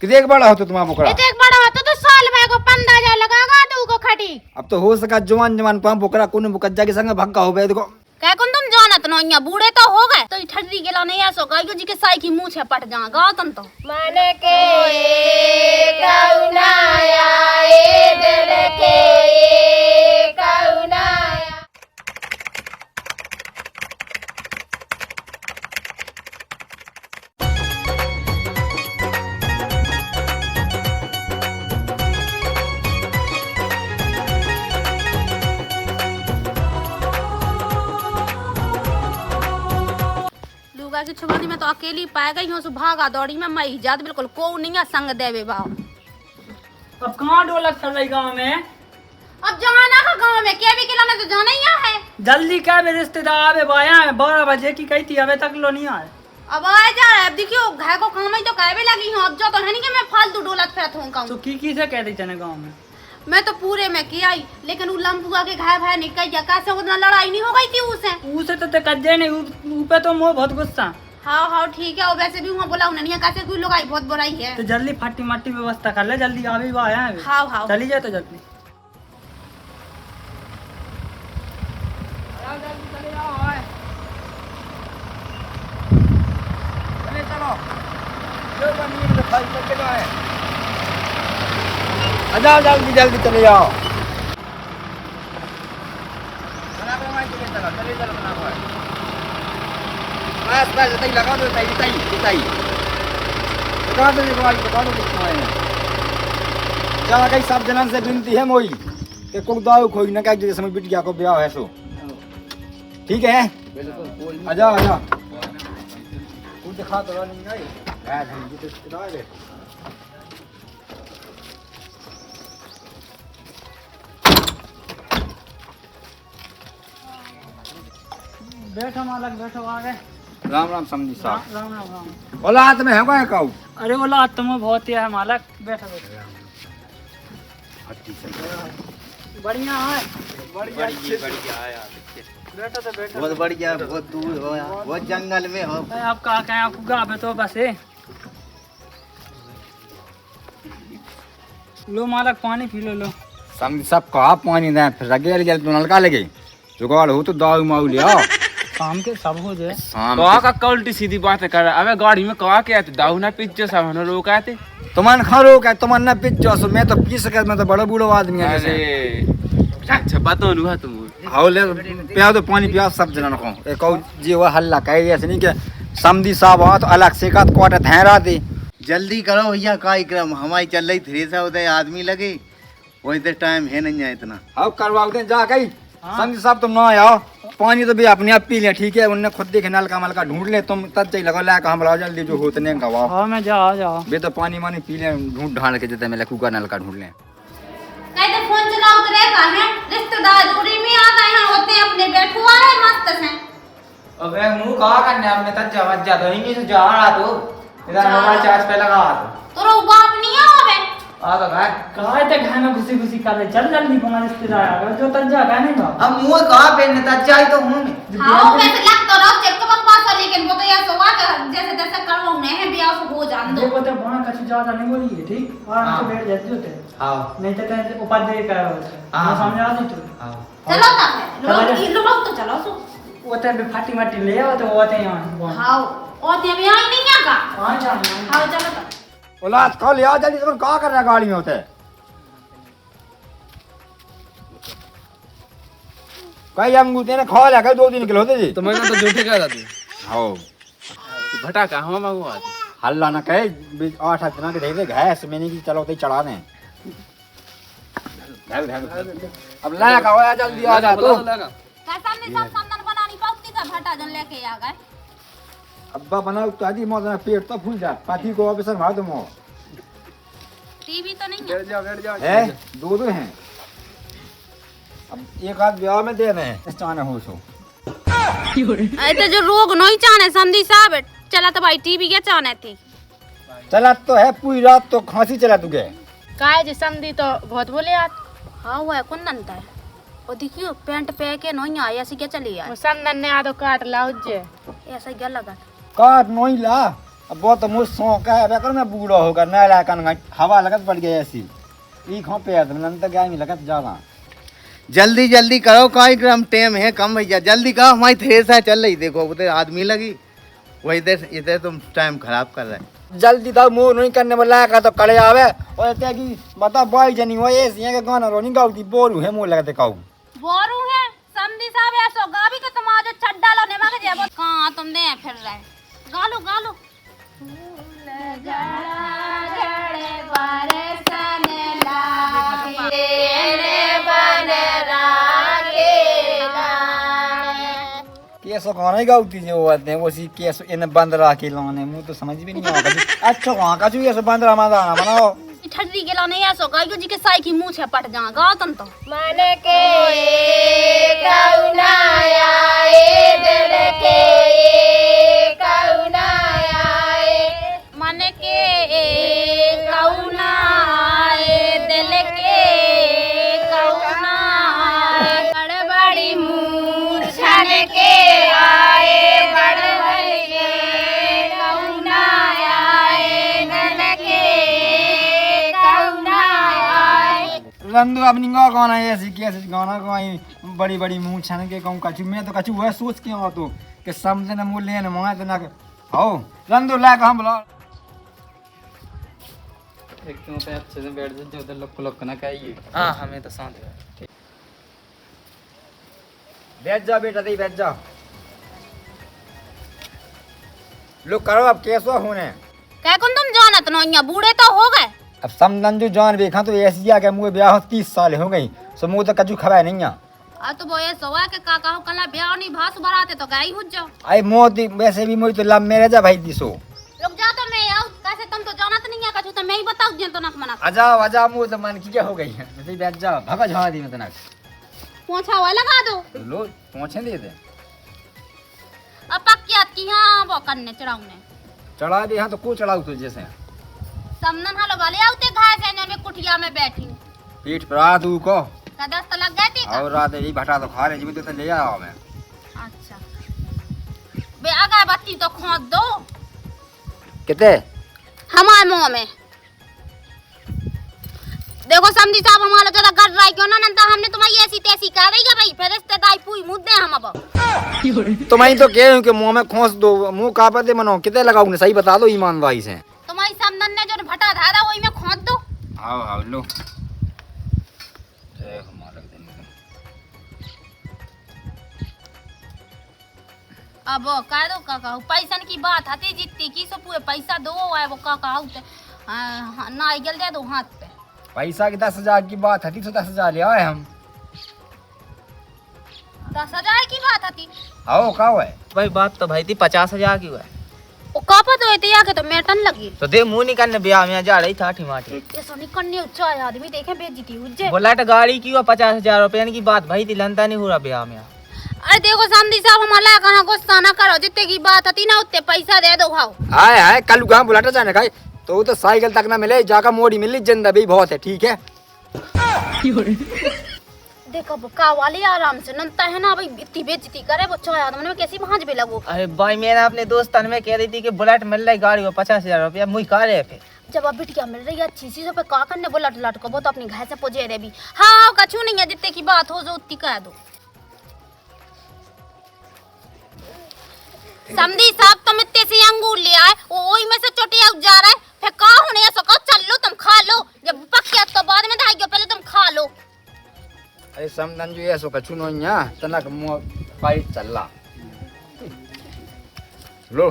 कितने बड़ा हो तो तुम्हारा बोकरा? इतने बड़ा हो तो साल में को 15,000 लगागा दू को खटी। अब तो हो सका जवान जवान पाम बोकरा कोने मुकज्जा के संग भक्का हो गए देखो। क्या कौन तुम जानत न यहाँ बूढ़े तो हो गए तो ठंडी गेला नहीं ऐसो गायो जी के साई की मुंह छे पट जा गा तन तो मन के कौनाया ए दिल के कौनाया। लुगा की छुबानी में तो अकेली पाए गई हूँ भागा दौड़ी में मैं इजाद बिल्कुल को नहीं है संग देवे बाव। अब कहाँ ढोलक चल रही गाँव में? अब जाना का गांव में क्या भी खिलाने तो जाना ही है। जल्दी क्या मेरे रिश्तेदार आवे बाया है 12 बजे की कही थी अबे तक लो नहीं आए। अब आ जा अब देखियो घर को काम ही तो कहवे लगी हूँ अब जो तो है नहीं कि मैं फालतू डोलत फिरत हूँ कहूँ तो की से कह दी तेने गाँव में? मैं तो पूरे में किया ही लेकिन वो लंबुआ के घर भाई निकल जा कैसे उतना लड़ाई नहीं हो गई थी उसे। उसे तो ते कज्जे नहीं ऊपे तो मोह बहुत गुस्सा। हाँ हाँ ठीक है और वैसे भी वहाँ बोला उन्हें कैसे कोई लोग आई बहुत बुराई है। तो जल्दी फट्टी मट्टी व्यवस्था कर ले जल्दी आवे बाया है। हाँ हाँ चली जाए तो जल्दी। जाओ जल्दी जल्दी चले जाओ। बस बस तई लगा दो तई तई तई लगा दो लगा दो चला गई सब जनन से विनती है मोई कि कुक दाऊ खोई ना कह समय बिटिया को ब्याह है सो ठीक है। बिल्कुल आजा आजा कुछ दिखा तो नहीं गई है हम जी तो रे बैठो मालक बैठो आ गए। राम राम समझी साहब। राम राम राम। औलाद में है कोई काऊ? अरे बोला तुम बहुत ही है मालक बैठो बैठो। बढ़िया है बढ़िया है यार। बैठो तो बैठो। बहुत बढ़िया बहुत दूर हो यार बहुत जंगल में हो। आप कहाँ कहें आपको गाँव तो बस है। लो मालक पानी पी लो। समझी साहब कहा पानी दे फिर लगे जल तो नलका लगे जुगाड़ हो तो दाऊ माऊ लिया शाम के सब हो जाए। शाम कहा का उल्टी सीधी बात कर रहा अबे गाड़ी में कहा के आते दाऊ ना पीछे सब हनो रोक आते तुमन खरो का तुमन ना पिच जो मैं तो पी सके मैं तो बड़ा बूढ़ो आदमी है जैसे अरे अच्छा बात तो हुआ तुम हाउ ले पिया तो पानी पिया सब जना को एक और जी वो हल्ला कह ऐसे नहीं के समधी साहब आ तो अलग से का कोटा धैरा दे जल्दी करो भैया कार्यक्रम हमारी चल रही थ्रेसा उधर आदमी लगे वही तो टाइम है नहीं है इतना। हाउ करवाओ दे जा गई समधी साहब तुम ना आओ पानी तो भी अपने आप पी ले ठीक है उनने खुद देखे नलका मलका ढूंढ ले तुम तब चाहिए लगा ला हम जल्दी जो होतने गवाओ। हाँ मैं जाओ बे तो पानी मानी पी ले ढूंढ ढांड के जते में कुका नलका ढूंढ ले कहते फोन चलाओ तो रहता है रिश्तेदार दूरी में आ गए हैं होते अपने बैठो है मस्त से। अबे मुंह कहा करने अपने तक जवाब जा दो ही से जा रहा तो इधर मोबाइल चार्ज पे लगा तो रो बाप नहीं आवे आ तो भाई कहा थे घर में घुसी घुसी कर रहे चल जल्दी हमारे रिश्तेदार आ गए जो तक जा गए नहीं तो अब मुंह कहा पे नेता चाय तो मुंह में हाँ वैसे लग तो रहा चेक तो बकवास है लेकिन वो तो ऐसा हुआ कि जैसे तैसे करवाने हैं ब्याह से हो जान दो। देखो तो बड़ा कुछ ज्यादा नहीं बोली है ठीक और हम बैठ जाते होते हां नहीं तो कहते उपाध्याय का हाँ। समझ आ नहीं तो हां चलो ना लोग तो चलो सो वो तो भी फाटी माटी ले आओ तो वो आते हैं हाँ और ते भी आई नहीं आका हां जान हाँ चलो तो औलाद कॉल आ जल्दी तुम का कर रहा गाड़ी में होते कई अंगू तेरे खोल है 2 दिन के होते जी तो मैंने तो झूठे कह रहा तू हां भटा का हम मांगू आज हल्ला ना कहे 8 दिन के दे घास मैंने की चलो ते चढ़ाने अब लाया का आया जल्दी आ जा तो कैसा नहीं सब सामान बनानी पड़ती का भटा जन लेके आ गए अब्बा बनाओ तो आदि मौत पेट तो फूल जा पाथी को ऑफिसर मार दो मो टीवी तो नहीं है बैठ जाओ है 2 हैं अब एक आध ब्याह में दे रहे हैं इस चाने हो सो तो जो रोग नहीं चाने संधि साहब चला तो भाई टीवी क्या चाने थी चला तो है पूरी रात तो खांसी चला तुगे काय जी समझी तो बहुत बोले आप। हाँ वो है कौन नंता है और देखियो पेंट पे के नहीं आया ऐसी क्या चली यार वो संदन ने आदो काट लाओ जे ऐसा क्या लगा काट नहीं ला अब बहुत तो मुझ शौक है अब कर मैं बूढ़ा होगा ना लाकन हवा लगत पड़ गई ऐसी ई खो पे नंत गया में लगत जावा। जल्दी जल्दी करो कार्यक्रम, टाइम है कम भैया, जल्दी करो हमारी थ्रेसर चल रही, देखो उधर आदमी लगी, वही इधर इधर तुम टाइम खराब कर रहे हैं। जल्दी तो मुंह नहीं करने वाला का तो कड़े आवे और ते की बता बाई जनी वो ऐसी के गाना रोनी गाउती बोरू है मुंह लगते काऊ बोरू है समझी साहब ऐसो गावी के तुम आज छड्डा लो ने मगे जेबो कहां तुम दे फिर रहे गालो गालो कैसो गाना गाउती जो आते हैं वो सी कैसो इन बंद रखे लाने मुंह तो समझ भी नहीं आता। अच्छा कहां का जो ऐसे बंद रहा माना बनाओ ठड्डी के लाने ऐसो गायो जी के साई की मुंह छे पट जा गाओ तन तो मन के कौनाया ए दिल के कौनाया मन के कौना ए दिल के कौना बड़ी मुंह छन के आए बड़बड़ी कौनाया ए दिल के कौनाया। रंदू अपनी गाना ऐसी कैसे गाना गाई बड़ी बड़ी मुंह छन के कहूं कछु मैं तो कछु वह सोच के आ तो कि समझे न मूल्य न मां तो ना आओ रंदू ला के हम बुला एक तो पे अच्छे से बैठ जाओ उधर लोग ना कहिए। हाँ हमें तो शांत है। बैठ जा बेटा दे बैठ जा लो करो अब कैसो होने कह कुन तुम जानत नो इया बूढ़े तो हो गए अब समझन जो जान देखा तो ऐसी आ के मुझे ब्याह 30 साल हो गई सो मुझे तो कछु खबर नहीं आ आ तो बोए सोवा के काका हो कला ब्याह नहीं भास बराते तो गई हुज जाओ आई मोती वैसे भी मुझे तो लव मैरिज है भाई दिसो रुक जा तो मैं आऊं कैसे तुम तो जानत नहीं है कछु तो मैं ही बताऊं जे तो ना मना आजा मुझे तो मन की क्या हो गई है तो बैठ जा भगा झा दी मैं तना पोंछा हुआ लगा दो लो पहुंचे दे दे अब पक्की की हां वो करने चढ़ाऊ ने चढ़ा दे हां तो को चढ़ाऊ तो जैसे समनन हालो वाले आउते घाय से ने कुटिया में बैठी पीठ पर आ तू को कदस तो लग गई थी का और रात ही भटा तो खा ले जी तो ले आओ मैं अच्छा बे आगा बत्ती तो खोद दो कितने हमारे मुंह में देखो समझी साहब हमारा ज्यादा कर रहा है क्यों ना नंदा हमने तुम्हारी ऐसी तैसी कर रही है भाई फिर रिश्तेदारी पूरी मुद्दे हम अब तो मैं तो कह रही हूं कि मुंह में खोस दो मुंह का पे मनो कितने लगाऊंगे सही बता दो ईमानदारी से तुम्हारी समनन ने जो भटा धारा वही में खोद दो आओ लो अब कह दो काका पैसन की बात हती जितनी की सो पूरे पैसा दो है वो काका ना जल दे दो हाथ पे पैसा की 10,000 की बात हती तो 10,000 ले आए हम 10,000 की बात हती आओ का है भाई बात तो भाई थी 50,000 की हुआ है। वो कापा तो होती आके तो मेटन लगी तो दे मुंह निकालने ब्याह में जा रही था ठीमाठी ये सोनी कन्ने उच्चा आदमी देखे बेइज्जती हुज्जे बोला तो गाड़ी की हुआ 50,000 रुपये की बात भाई थी लंता नहीं हो रहा ब्याह में। अरे देखो समधी साहब हमारा कहाँ गुस्सा ना करो जितने की बात हती ना उतने पैसा दे दो हाओ आए आए कल कहाँ बुलाटा जाने का तो वो तो साइकिल तक ना मिले जाकर मोड़ी मिली जिंदा भी बहुत है ठीक है देखो का वाले आराम से नंता है ना भाई इतनी बेइज्जती करे वो चाय आदमी में कैसी भांज भी लगो अरे भाई मैंने अपने दोस्तन में कह रही थी कि बुलेट मिल रही गाड़ी को 50,000 रुपया मुझे कहा रहे फिर जब अब बिटिया मिल रही है अच्छी चीजों पे का करने बोला लट को वो तो अपनी घर से पुजे रे भी हाँ कछु नहीं है जितने की बात हो जो उतनी कह दो समधी साहब तुम इतने से अंगूर ले आए ओई में से चोटिया जा रहा है फिर का होने ऐसा कहो चल लो तुम खा लो जब पक्या तो बाद में धाइयो पहले तुम खा लो अरे समझन जो ऐसो कछु नहीं है तनक मुंह पाई चलला लो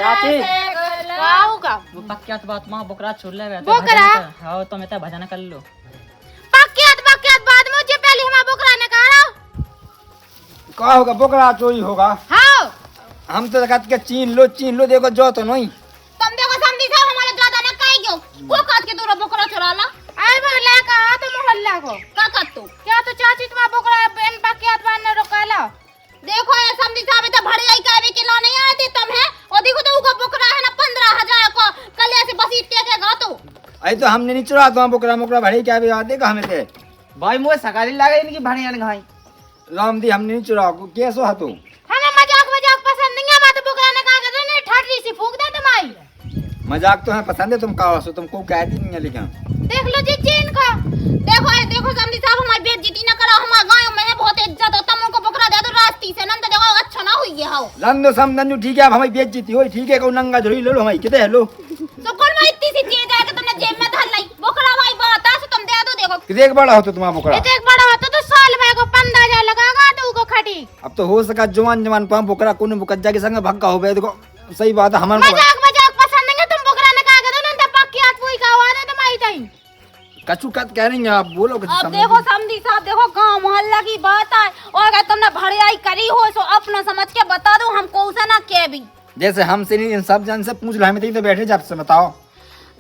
चाची का होगा वो पक्यात बात मां बोकरा छोड़ ले गए बोकरा? हां तो मैं तो भजन कर लो पक्यात बाद में मुझे पहले हमारा बोकरा ने कहा का होगा बोकरा चोरी होगा हाँ हम तो कहते के चीन लो देखो जो तो नहीं तुम देखो समधी साहब हमारे ज्यादा न कहियो को काट के तोरा बोकरा चुरा ला आई मोहल्ला कहा तो मोहल्ला को का कर तू क्या तो चाची तुम्हारा बोकरा बेन बाकी हाथ बांधने रोकाला देखो ये समधी साहब तो भड़ गई कहवे के ला नहीं आए थे तुम है और देखो तो अरे तो हमने नहीं चुरा तो बोकरा मोकरा भरे क्या भी देगा हमें थे भाई मुझे सकाली लगे इनकी भड़ियान घाई राम दी हमने नहीं चुरा कैसो है तू हमें मजाक मजाक पसंद नहीं है। मैं तो बोकरा ने कहा कि नहीं ठटरी सी फूंक दे तुम्हारी। मजाक तो है पसंद है तुम कहो सो तुमको कह दी नहीं है लेकिन देख लो जी चीन का। देखो समझी साहब हमारी बेइज्जती ना करो। हमारे गांव में है बहुत इज्जत हो। तुम उनको बोकरा दे दो रास्ती से नंद देखो अच्छा ना हुई है। रंदो समझू ठीक है अब हमारी बेइज्जती हो ठीक है को नंगा झोली ले लो हमारी कितने लो तो कौन मैं इतनी सी चीज है कि तुमने जेब में धर लाई। बोकरा भाई बात है तुम दे दो। देखो कितने बड़ा हो तो तुम्हारा बोकरा ये एक बड़ा होता तो साल में को 15,000 लगागा तो को खटी। अब तो हो सका जवान जवान पाम बोकरा कोने बुकज्जा के संग भक्का हो गए देखो सही बात है हमारे मजाक मजाक पसंद नहीं है। तुम बोकरा ने कहा कि नंद पक्की हाथ पूरी का आवाज है तुम्हारी ताई। कछु कत कह रही हैं आप बोलो कुछ अब समझ देखो समझी साहब देखो गांव मोहल्ला की बात है और अगर तुमने भड़ियाई करी हो तो अपना समझ के बता दो हम को ना के भी। जैसे हमसे नहीं इन सब जन से पूछ लो हमें तो बैठे जब से बताओ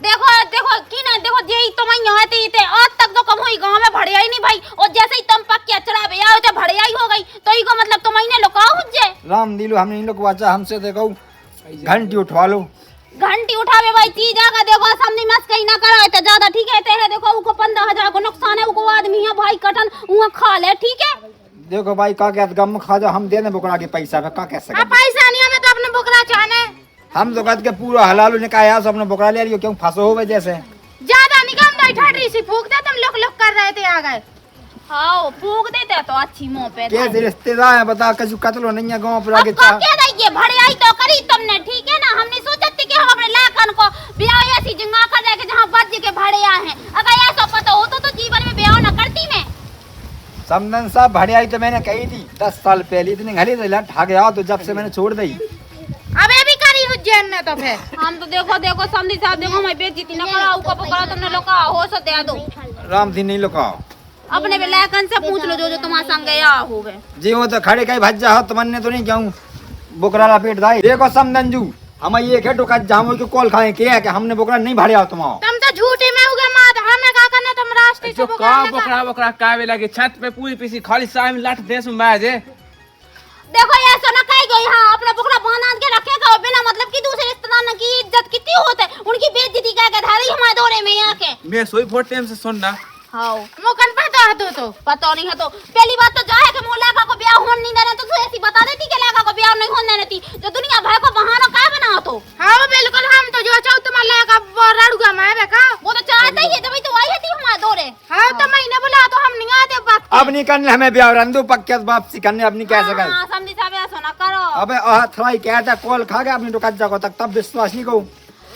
देखो की ना देखो जे तुम यहाँ थे आज तक तो कम हुई गांव में भड़ियाई नहीं भाई और जैसे ही तुम पक्के अचरा भैया हो भड़ियाई हो गई तो इको मतलब तुम ने लुका हुज्जे राम दिलो हमने इन लोग वाचा हमसे देखो घंटी उठवा लो घंटी उठावे भाई चीज आगा देखो समझी मत कहीं ना करो तो ज्यादा ठीक है ते है देखो उको 15,000 को नुकसान है उको आदमी है भाई कटन उहा खा ले ठीक है। देखो भाई का क्या गम खा जाओ हम दे दें बोकरा के पैसा पे का कह सकते पैसा नहीं हमें तो अपने बोकरा चाहने। हम तो कहते के पूरा हलाल ने कहा यार अपने बोकरा ले लियो क्यों फंसो हो जैसे ज्यादा नहीं कम नहीं ठटरी सी फूंक दे। तुम लुक कर रहे थे आ गए। हाँ फूक देते तो अच्छी मुंह पे कैसे रिश्तेदार है बता कछु कतलो नहीं है गांव पर अब आगे का क्या रही है भड़ियाई तो करी तुमने ठीक है ना। हमने सोचा थी कि हम अपने लाखन को ब्याह ऐसी जगह कर जाए जहाँ बच के भड़िया हैं। अगर ऐसा पता होता तो जीवन में ब्याह न करती मैं। समदन साहब भड़ियाई तो मैंने कही थी 10 साल पहले इतनी घली ठा गया तो जब से मैंने छोड़ दी अबे भी करी उज्जैन में तो फिर हम तो देखो समझी साहब देखो मैं बेइज्जती न कराओ को पकड़ा तुमने लोका हो सो दे दो राम दिन नहीं लुकाओ अपने भी लाखन से पूछ लो जो तुम्हारे संग गया हो गए जी वो तो खड़े कहीं भज्जा हो तुमने तो नहीं क्यों बोकरा ला पेट दाई देखो समदंजू हम ये के टोका जामो के कॉल खाए के है कि हमने बोकरा नहीं भाड़े आओ तुम तुम तो झूठे में उगे मात हमें का करने तुम रास्ते से जो का बकरा कावे लगे छत पे पूरी पीसी खाली साय में लट देस में मैं जे देखो ये सोना काई गई हां अपना बोकरा बांध के रखेगा बिना मतलब कि दूसरे रिश्तेदार की इज्जत कितनी होते उनकी बेइज्जती का धारी हमारे दौरे में आके मैं सोई फोट टाइम से सुनना हां मुकन पता है तो पता नहीं है तो पहली बात तो जा है कि मोलाका को ब्याह होने नहीं देना तो तू ऐसी बता देती कि लाका को ब्याह नहीं होने देती जो दुनिया भर को बहाना का बना तो। हां बिल्कुल हम तो जो चाहो तुम लाका रड़ुगा में का वो तो चाहता ही है जब तो आई थी हमारे दौरे। हां तो महीने बुला तो हम नहीं आते बात अब नहीं करने हमें ब्याह रंदू पक्के वापसी करने अब नहीं कह सके हां समझी साहब ऐसा ना करो। अबे थोड़ा कहता कॉल खा गया अपनी टोका जाको तक तब विश्वास नहीं को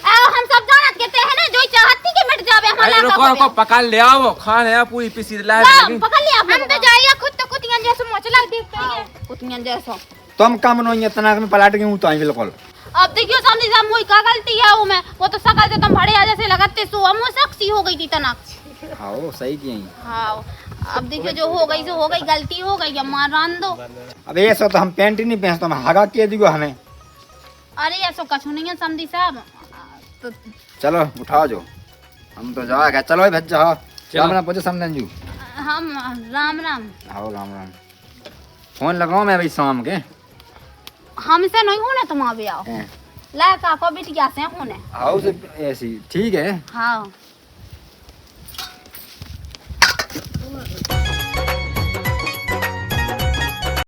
हम सब जानत के है ना जो चाहती कि मिट जावे हमारा अरे लाका रुको पकड़ ले आओ खाने आ पूरी पीसी ला लगी पकड़ लिया हम तो जाइए खुद तो कुतियां जैसे मोच लग देखते हैं कुतियां जैसा। तुम कम नो इतना में पलट गई हूं तो आई बिल्कुल अब देखियो समझी साहब मुई का गलती है वो मैं वो तो सकल से तुम भड़े जैसे लगाते सो हम सख्सी हो गई थी तना। आओ सही की हाँ अब देखियो जो हो गई सो हो गई गलती हो गई अब मान दो। अब ऐसा तो हम पैंट ही नहीं पहनते हम हगा के दियो हमें। अरे ऐसा कछु नहीं है समझी साहब तो चलो उठाओ जो हम तो जा गए चलो भेज जाओ राम राम पूछो समझू हम राम राम आओ राम राम फोन लगाओ मैं भाई शाम के हमसे नहीं होने तुम अभी आओ हैं। लाका को बिटिया से होने आओ से ऐसी ठीक है हाँ